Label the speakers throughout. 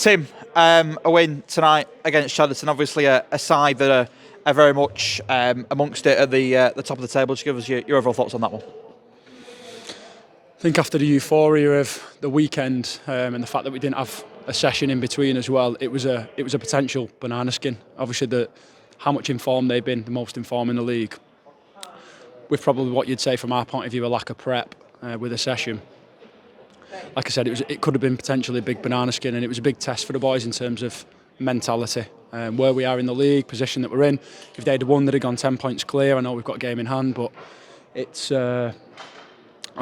Speaker 1: Tim, a win tonight against Chadderton. Obviously, a side that are very much amongst it at the top of the table. Just give us your overall thoughts on that one.
Speaker 2: I think after the euphoria of the weekend and the fact that we didn't have a session in between as well, it was a potential banana skin. Obviously, how much informed they've been, the most informed in the league, with probably what you'd say from our point of view a lack of prep with a session. Like I said, it could have been potentially a big banana skin, and it was a big test for the boys in terms of mentality. Where we are in the league, position that we're in. If they'd won, they'd have gone 10 points clear. I know we've got a game in hand, but it's. I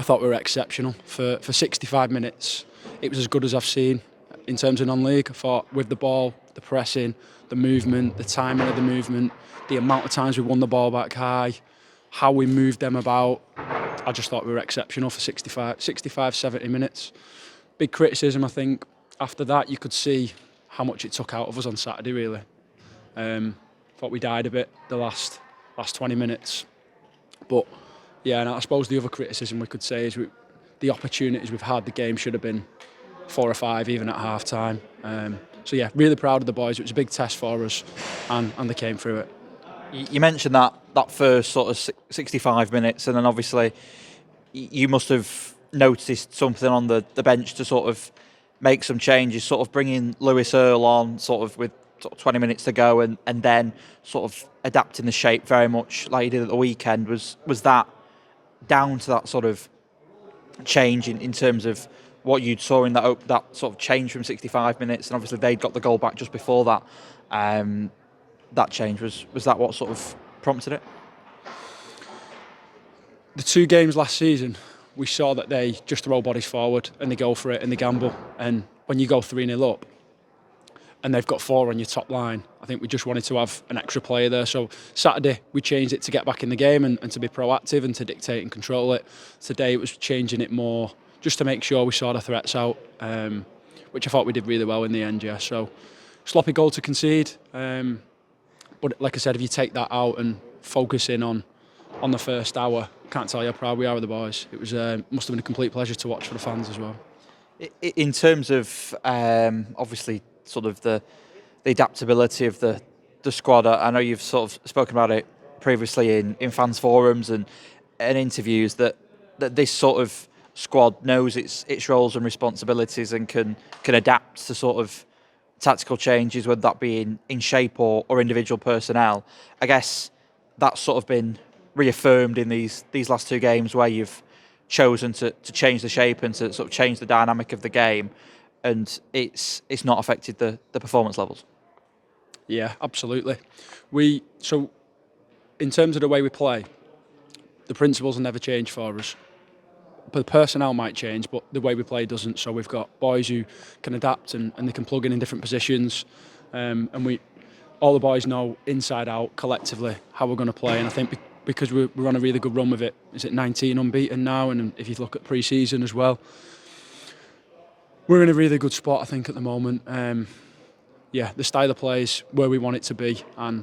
Speaker 2: thought we were exceptional for 65 minutes. It was as good as I've seen in terms of non-league. I thought with the ball, the pressing, the movement, the timing of the movement, the amount of times we won the ball back high, how we moved them about. I just thought we were exceptional for 65, 70 minutes. Big criticism, I think. After that, you could see how much it took out of us on Saturday, really. Thought we died a bit the last 20 minutes. But, yeah, and I suppose the other criticism we could say is the opportunities we've had, the game should have been 4 or 5, even at half-time. So, yeah, really proud of the boys. It was a big test for us, and they came through it.
Speaker 1: You mentioned that first sort of 65 minutes, and then obviously you must have noticed something on the bench to sort of make some changes, sort of bringing Lewis Earl on sort of with 20 minutes to go and then sort of adapting the shape very much like you did at the weekend. Was that down to that sort of change in terms of what you saw in that sort of change from 65 minutes, and obviously they'd got the goal back just before that. That change, was that what sort of prompted it?
Speaker 2: The 2 games last season, we saw that they just throw bodies forward and they go for it and they gamble. And when you go 3-0 up and they've got 4 on your top line, I think we just wanted to have an extra player there. So Saturday, we changed it to get back in the game and to be proactive and to dictate and control it. Today, it was changing it more just to make sure we saw the threats out, which I thought we did really well in the end, yeah. So sloppy goal to concede. But like I said, if you take that out and focus in on the first hour, can't tell you how proud we are of the boys. It was must have been a complete pleasure to watch for the fans as well.
Speaker 1: In terms of obviously sort of the adaptability of the squad, I know you've sort of spoken about it previously in fans forums and interviews that this sort of squad knows its roles and responsibilities and can adapt to sort of tactical changes, whether that be in shape or individual personnel. I guess that's sort of been reaffirmed in these last 2 games where you've chosen to change the shape and to sort of change the dynamic of the game, and it's not affected the performance levels.
Speaker 2: Yeah, absolutely. So in terms of the way we play, the principles will never change for us. But the personnel might change, but the way we play doesn't. So we've got boys who can adapt and they can plug in different positions. And all the boys know inside out collectively how we're going to play. And I think because we're on a really good run with it, is it 19 unbeaten now? And if you look at pre-season as well, we're in a really good spot, I think, at the moment. Yeah, the style of play is where we want it to be. And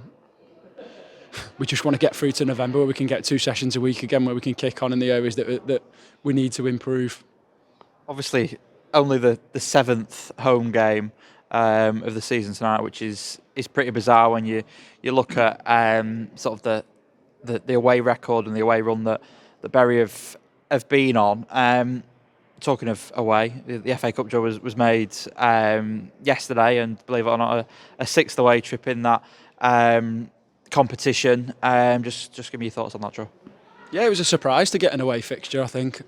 Speaker 2: we just want to get through to November where we can get 2 sessions a week again, where we can kick on in the areas that we need to improve. Obviously,
Speaker 1: only the 7th home game of the season tonight, which is pretty bizarre when you look at sort of the away record and the away run that Bury have been on. Talking of away, the FA Cup draw was made yesterday, and believe it or not, a 6th away trip in that competition. Just give me your thoughts on that draw.
Speaker 2: Yeah, it was a surprise to get an away fixture, I think.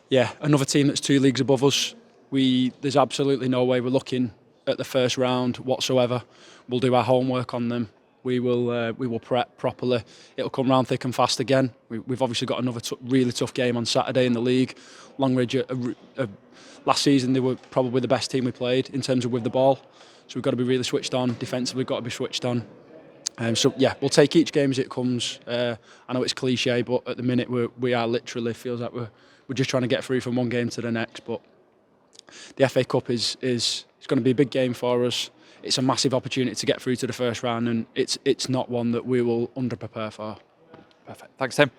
Speaker 2: Yeah, another team that's 2 leagues above us. There's absolutely no way we're looking at the first round whatsoever. We'll do our homework on them. We will prep properly. It'll come round thick and fast again. We've obviously got another really tough game on Saturday in the league. Longridge, last season they were probably the best team we played in terms of with the ball. So we've got to be really switched on. Defensively, we've got to be switched on. So yeah, we'll take each game as it comes. I know it's cliche, but at the minute we are literally, feels like we're just trying to get through from one game to the next. But the FA Cup is going to be a big game for us. It's a massive opportunity to get through to the first round, and it's not one that we will under-prepare for.
Speaker 1: Perfect. Thanks, Tim.